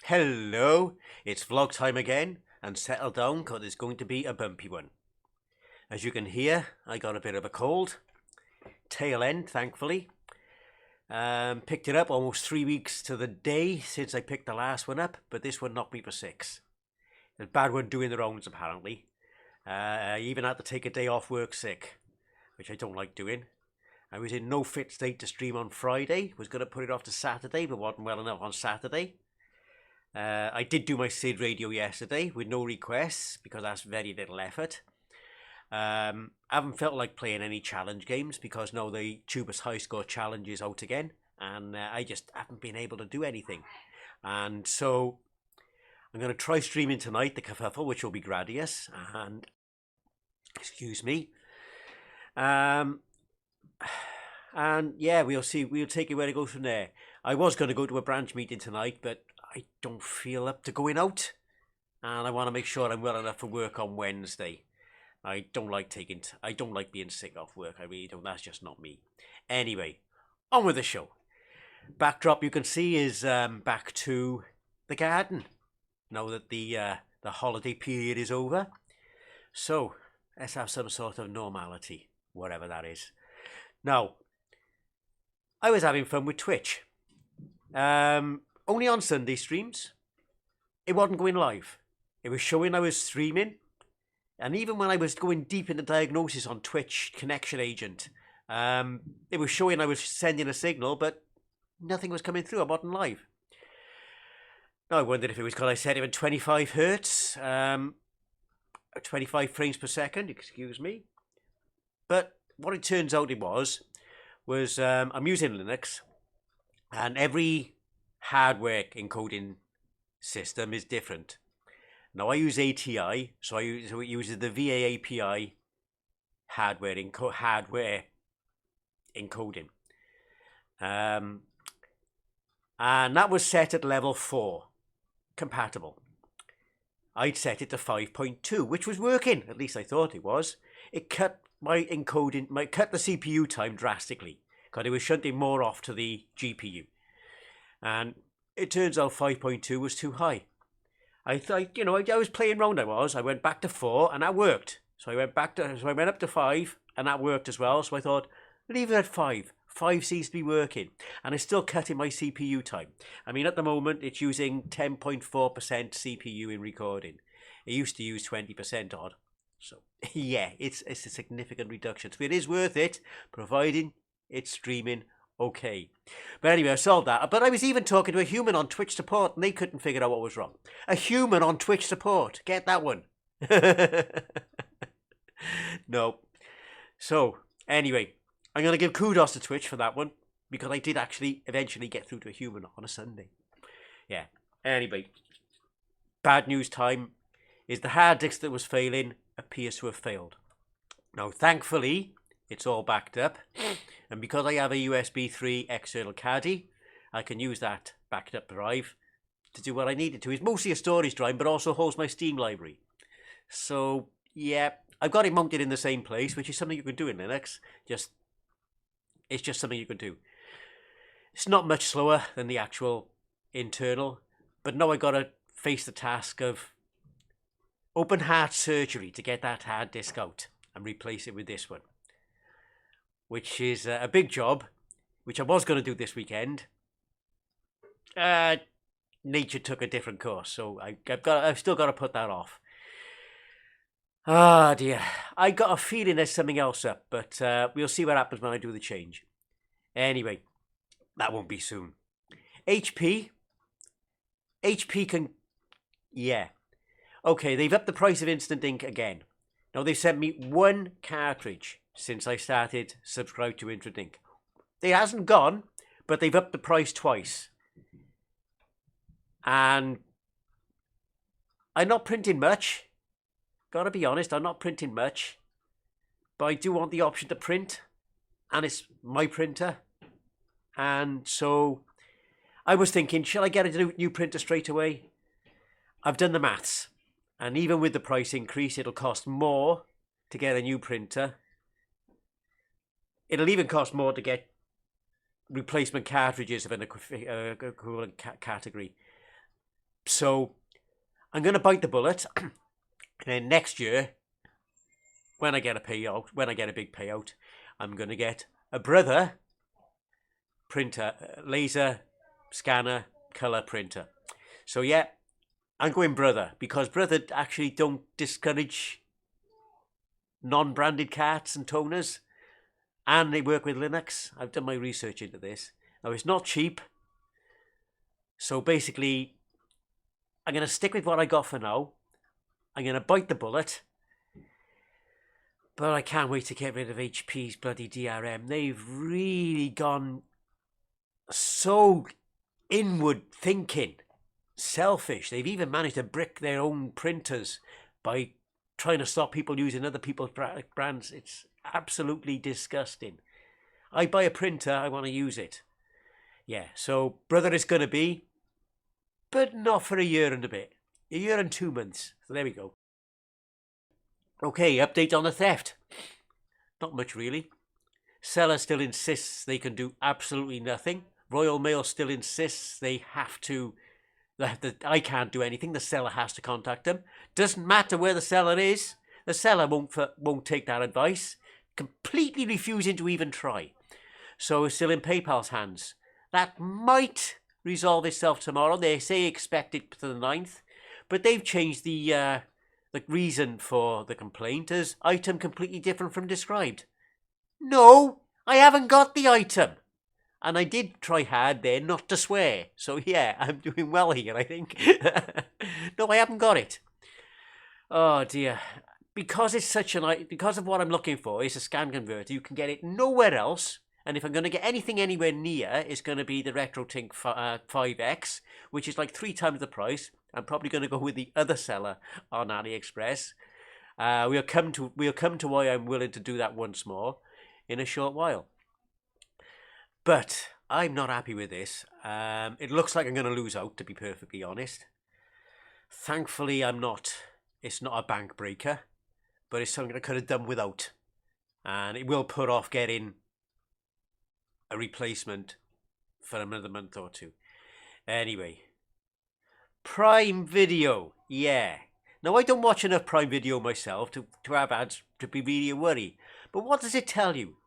Hello, it's vlog time again, and settle down because it's going to be a bumpy one. As you can hear, I got a bit of a cold, tail end thankfully. Picked it up almost 3 weeks to the day since I picked the last one up, but this one knocked me for 6. A bad one doing the rounds apparently. I even had to take a day off work sick, which I don't like doing. I was in no fit state to stream on Friday, was going to put it off to Saturday, but wasn't well enough on Saturday. I did do my Sid radio yesterday with no requests because that's very little effort. I haven't felt like playing any challenge games because now the Tubers High Score challenge is out again, and I just haven't been able to do anything. And so I'm going to try streaming tonight, the Kerfuffle, which will be Gradius, and excuse me. And yeah, we'll see. We'll take it where it goes from there. I was going to go to a branch meeting tonight, but I don't feel up to going out, and I want to make sure I'm well enough for work on Wednesday. I don't like being sick off work. I really don't. That's just not me. Anyway, on with the show. Backdrop you can see is back to the garden now that the holiday period is over. So let's have some sort of normality, whatever that is. Now, I was having fun with Twitch. Only on Sunday streams. It wasn't going live. It was showing I was streaming. And even when I was going deep into diagnosis on Twitch Connection Agent, it was showing I was sending a signal, but nothing was coming through. I wasn't live. Now I wondered if it was because I set it at 25 hertz, 25 frames per second, excuse me. But what it turns out it was I'm using Linux, and every hardware encoding system is different. Now I use ATI, so it uses the VA API hardware encoding, and that was set at level 4, compatible. I'd set it to 5.2, which was working. At least I thought it was. It cut my encoding, cut the CPU time drastically because it was shunting more off to the GPU, and it turns out 5.2 was too high. I thought, I was playing around. I went back to 4 and that worked. So I went up to 5 and that worked as well. So I thought, leave it at 5. 5 seems to be working, and it's still cutting my CPU time. I mean, at the moment, it's using 10.4% CPU in recording. It used to use 20% odd. So yeah, it's a significant reduction. So it is worth it, providing it's streaming okay. But anyway, I solved that. But I was even talking to a human on Twitch support, and they couldn't figure out what was wrong. A human on Twitch support. Get that one. No. So, anyway, I'm going to give kudos to Twitch for that one, because I did actually eventually get through to a human on a Sunday. Yeah. Anyway, bad news time is the hard disk that was failing appears to have failed. Now, thankfully, it's all backed up, and because I have a USB 3 external caddy, I can use that backed up drive to do what I needed to. It's mostly a storage drive, but also holds my Steam library. So yeah, I've got it mounted in the same place, which is something you can do in Linux. It's just something you can do. It's not much slower than the actual internal, but now I got to face the task of open heart surgery to get that hard disk out and replace it with this one, which is a big job, which I was going to do this weekend. Nature took a different course, so I've still got to put that off. Ah dear, I got a feeling there's something else up, but we'll see what happens when I do the change. Anyway, that won't be soon. HP can, yeah. Okay, they've upped the price of Instant Ink again. Now they've sent me one cartridge since I started subscribe to Instant Ink. It hasn't gone, but they've upped the price twice. And I'm not printing much. Gotta be honest, I'm not printing much. But I do want the option to print, and it's my printer. And so I was thinking, shall I get a new printer straight away? I've done the maths, and even with the price increase, it'll cost more to get a new printer. It'll even cost more to get replacement cartridges of an equivalent category. So I'm going to bite the bullet. And then next year, when I get a payout, when I get a big payout, I'm going to get a Brother printer, laser scanner, color printer. So yeah, I'm going Brother, because Brother actually don't discourage non-branded carts and toners, and they work with Linux. I've done my research into this. Now, it's not cheap, so basically I'm going to stick with what I got for now. I'm going to bite the bullet, but I can't wait to get rid of HP's bloody DRM. They've really gone so inward thinking, selfish. They've even managed to brick their own printers by trying to stop people using other people's brands. It's absolutely disgusting. I buy a printer, I want to use it. Yeah, so Brother is going to be, but not for a year and a bit. A year and 2 months. So there we go. Okay, update on the theft. Not much really. Seller still insists they can do absolutely nothing. Royal Mail still insists they have to, that I can't do anything. The seller has to contact them. Doesn't matter where the seller is. The seller won't take that advice. Completely refusing to even try. So it's still in PayPal's hands. That might resolve itself tomorrow. They say expect it to the 9th, but they've changed the reason for the complaint as item completely different from described. No, I haven't got the item. And I did try hard there not to swear. So yeah, I'm doing well here, I think. No, I haven't got it. Oh dear. Because it's because of what I'm looking for, it's a scan converter, you can get it nowhere else. And if I'm going to get anything anywhere near, it's going to be the RetroTink 5X, which is like 3 times the price. I'm probably going to go with the other seller on AliExpress. We'll come to why I'm willing to do that once more in a short while. But I'm not happy with this. It looks like I'm going to lose out, to be perfectly honest. Thankfully, I'm not. It's not a bank breaker, but it's something I could have done without. And it will put off getting a replacement for another month or 2. Anyway, Prime Video, yeah. Now, I don't watch enough Prime Video myself to have ads to be really worried. But what does it tell you?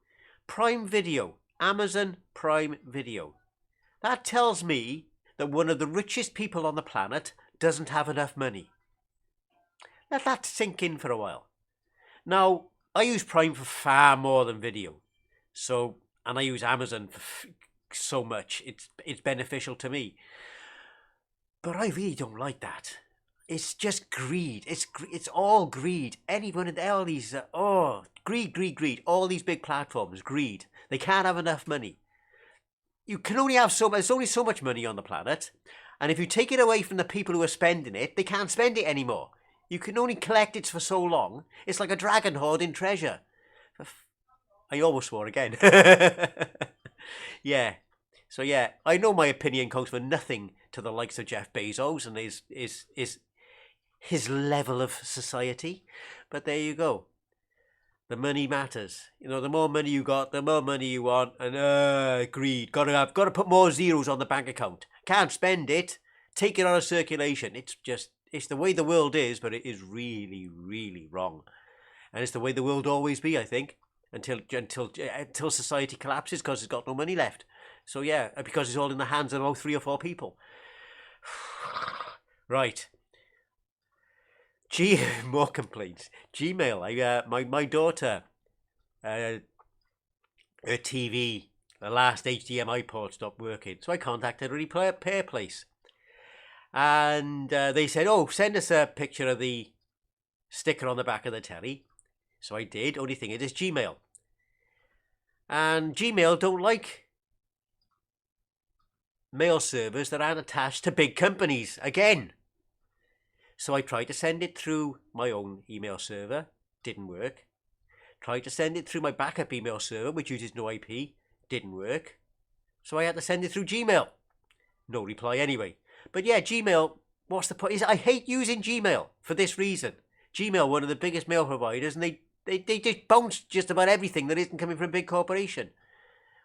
Prime Video, Amazon Prime Video. That tells me that one of the richest people on the planet doesn't have enough money. Let that sink in for a while. Now, I use Prime for far more than video. And I use Amazon for so much. It's beneficial to me. But I really don't like that. It's just greed. It's all greed. Anyone in all these, greed. All these big platforms, greed. They can't have enough money. You can only have there's only so much money on the planet. And if you take it away from the people who are spending it, they can't spend it anymore. You can only collect it for so long. It's like a dragon hoarding treasure. I almost swore again. Yeah. So yeah, I know my opinion counts for nothing to the likes of Jeff Bezos and his level of society. But there you go. The money matters. You know, the more money you got, the more money you want. And greed. Got to put more zeros on the bank account. Can't spend it. Take it out of circulation. It's the way the world is, but it is really, really wrong. And it's the way the world will always be, I think, until society collapses because it's got no money left. So yeah, because it's all in the hands of about 3 or 4 people. Right. More complaints. Gmail. My daughter, her TV, the last HDMI port stopped working. So I contacted Repair Place. And they said, send us a picture of the sticker on the back of the telly. So I did. Only thing it is Gmail. And Gmail don't like mail servers that aren't attached to big companies. Again. So I tried to send it through my own email server. Didn't work. Tried to send it through my backup email server, which uses no IP. Didn't work. So I had to send it through Gmail. No reply anyway. But yeah, Gmail, what's the point? I hate using Gmail for this reason. Gmail, one of the biggest mail providers, and they just bounce just about everything that isn't coming from a big corporation.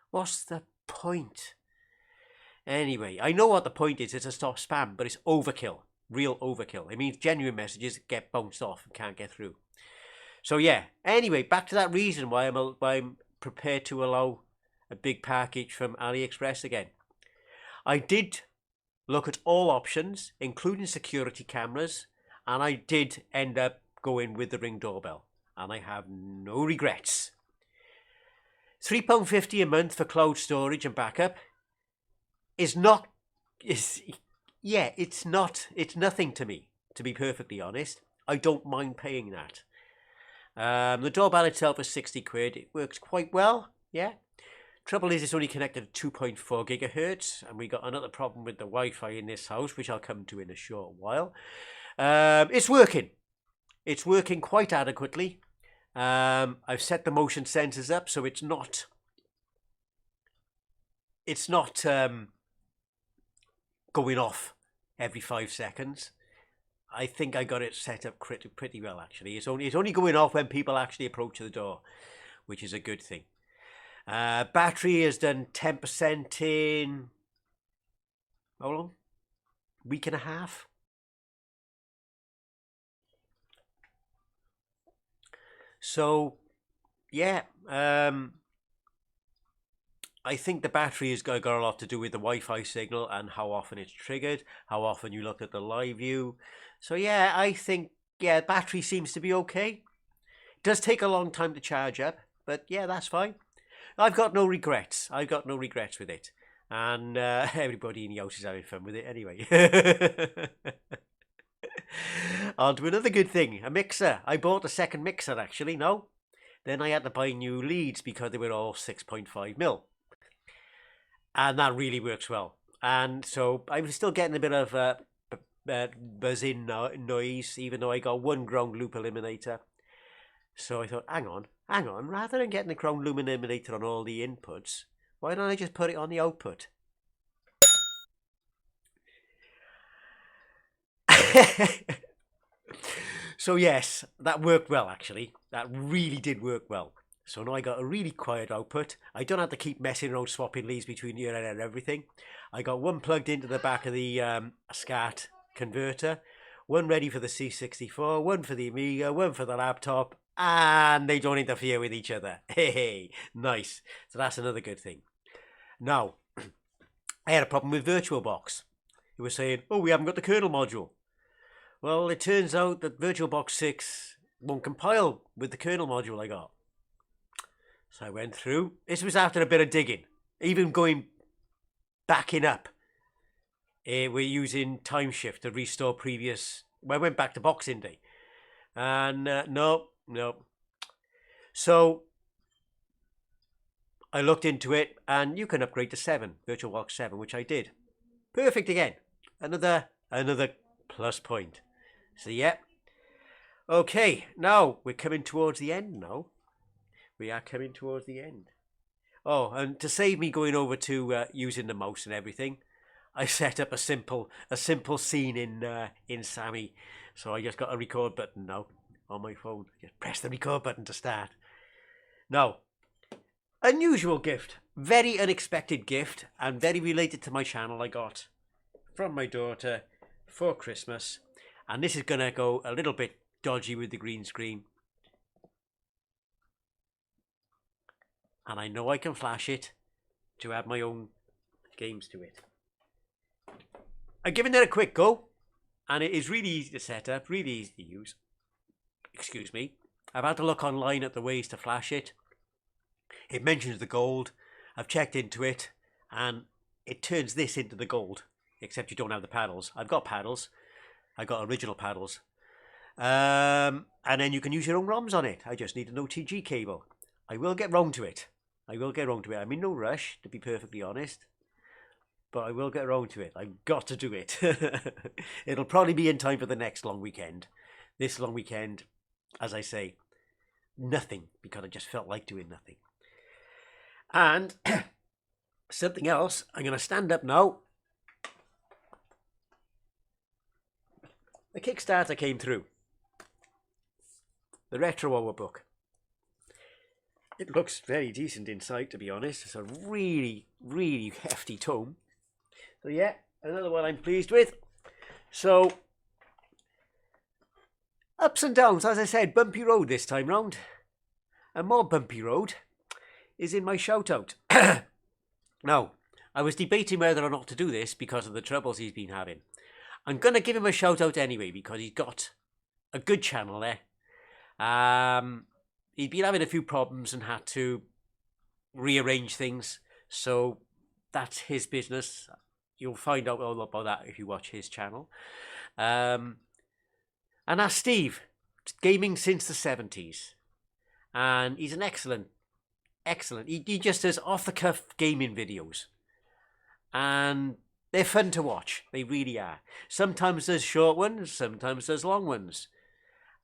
What's the point? Anyway, I know what the point is. It's to stop spam, but it's overkill. Real overkill. It means genuine messages get bounced off and can't get through. So yeah. Anyway, back to that reason why I'm prepared to allow a big package from AliExpress again. I did look at all options, including security cameras, and I did end up going with the Ring doorbell, and I have no regrets. £3.50 a month for cloud storage and backup it's nothing to me, to be perfectly honest. I don't mind paying that. The doorbell itself is 60 quid. It works quite well, yeah. Trouble is it's only connected to 2.4 gigahertz, and we got another problem with the Wi-Fi in this house, which I'll come to in a short while. It's working. It's working quite adequately. I've set the motion sensors up so it's not going off every 5 seconds. I think I got it set up pretty well, actually. It's only going off when people actually approach the door, which is a good thing. Battery has done 10% in how long? Week and a half. So yeah, I think the battery has got a lot to do with the Wi-Fi signal and how often it's triggered, how often you look at the live view. So yeah, I think, yeah, battery seems to be okay. It does take a long time to charge up, but yeah, that's fine. I've got no regrets. I've got no regrets with it. And everybody in the house is having fun with it anyway. On to another good thing, a mixer. I bought a second mixer, actually, no. Then I had to buy new leads because they were all 6.5mm. And that really works well. And so I was still getting a bit of buzzing noise, even though I got one ground loop eliminator. So I thought, hang on, rather than getting the ground loop eliminator on all the inputs, why don't I just put it on the output? So yes, that worked well, actually. That really did work well. So now I got a really quiet output. I don't have to keep messing around swapping leads between here and everything. I got one plugged into the back of the SCART converter, one ready for the C64, one for the Amiga, one for the laptop, and they don't interfere with each other. Hey, nice. So that's another good thing. Now, I had a problem with VirtualBox. It was saying, oh, we haven't got the kernel module. Well, it turns out that VirtualBox 6 won't compile with the kernel module I got. So I went through. This was after a bit of digging, even backing up. We're using Timeshift to restore previous. Well, I went back to Boxing Day, and no. So I looked into it, and you can upgrade to 7, VirtualBox 7, which I did. Perfect again. Another plus point. So yeah. Okay, now we're coming towards the end now. We are coming towards the end. Oh, and to save me going over to using the mouse and everything, I set up a simple scene in Sammy. So I just got a record button now on my phone. Just press the record button to start. Now, unusual gift, very unexpected gift, and very related to my channel. I got from my daughter for Christmas, and this is gonna go a little bit dodgy with the green screen. And I know I can flash it to add my own games to it. I've given it a quick go, and it is really easy to set up, really easy to use. Excuse me. I've had to look online at the ways to flash it. It mentions the gold. I've checked into it, and it turns this into the gold, except you don't have the paddles. I've got paddles. I've got original paddles. And then you can use your own ROMs on it. I just need an OTG cable. I will get round to it. I'm in no rush, to be perfectly honest. But I will get round to it. I've got to do it. It'll probably be in time for the next long weekend. This long weekend, as I say, nothing, because I just felt like doing nothing. And something else, I'm going to stand up now. The Kickstarter came through. The Retro Hour book. It looks very decent inside, to be honest. It's a really, really hefty tome. So yeah, another one I'm pleased with. So ups and downs, as I said, bumpy road this time round. A more bumpy road is in my shout out. Now, I was debating whether or not to do this because of the troubles he's been having. I'm going to give him a shout out anyway because he's got a good channel there. He'd been having a few problems and had to rearrange things. So that's his business. You'll find out all about that if you watch his channel. And that's Steve, gaming since the 70s. And he's an excellent. He just does off-the-cuff gaming videos. And they're fun to watch. They really are. Sometimes there's short ones, sometimes there's long ones.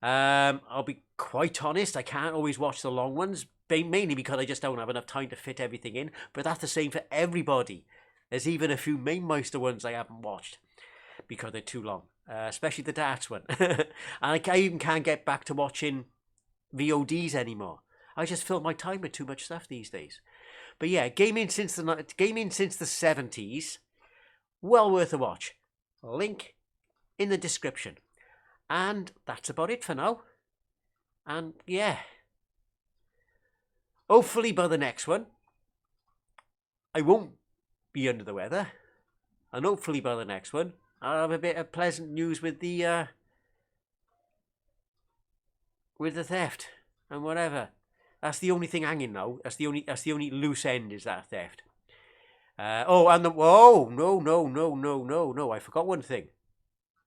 I'll be quite honest, I can't always watch the long ones, mainly because I just don't have enough time to fit everything in. But that's the same for everybody. There's even a few Mainmeister ones I haven't watched because they're too long, especially the darts one. And I even can't get back to watching VODs anymore. I just fill my time with too much stuff these days. But yeah, gaming since the 70s, well worth a watch. Link in the description. And that's about it for now. And yeah, hopefully by the next one, I won't be under the weather. And hopefully by the next one, I'll have a bit of pleasant news with the theft and whatever. That's the only thing hanging now. That's the only loose end is that theft. No, I forgot one thing.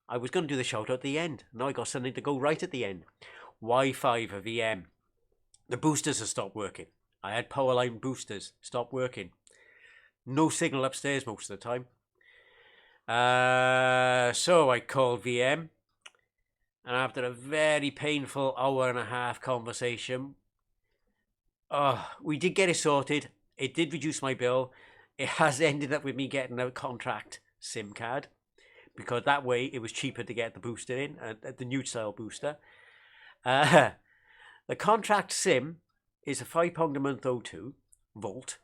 I was going to do the shout out at the end. Now I got something to go right at the end. Wi-Fi for VM. The boosters have stopped working. I had Powerline boosters stop working. No signal upstairs most of the time. So I called VM. And after a very painful hour-and-a-half conversation, we did get it sorted. It did reduce my bill. It has ended up with me getting a contract SIM card because that way it was cheaper to get the booster in, the new style booster. The contract SIM is a £5 a month O2 Volt.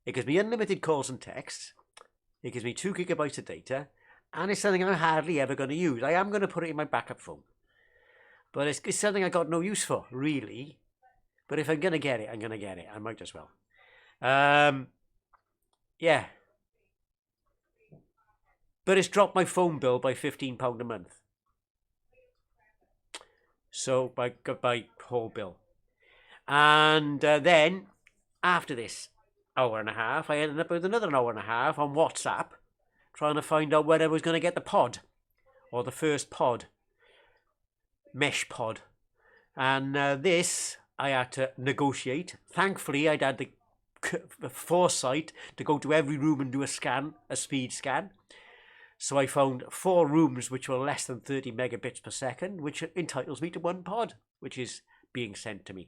It gives me unlimited calls and texts. It gives me 2 gigabytes of data. And it's something I'm hardly ever going to use. I am going to put it in my backup phone. But it's something I got no use for, really. But if I'm going to get it, I'm going to get it. I might as well. Yeah. But it's dropped my phone bill by £15 a month. So, by whole bill. And then, after this hour and a half, I ended up with another hour and a half on WhatsApp, trying to find out where I was going to get the pod, or the first pod, mesh pod. And this, I had to negotiate. Thankfully, I'd had the foresight to go to every room and do a speed scan. So I found 4 rooms which were less than 30 megabits per second, which entitles me to 1 pod, which is being sent to me.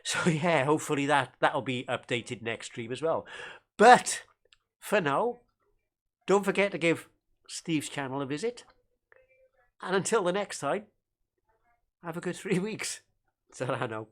So yeah, hopefully that'll be updated next stream as well. But for now, don't forget to give Steve's channel a visit. And until the next time, have a good 3 weeks. So I know.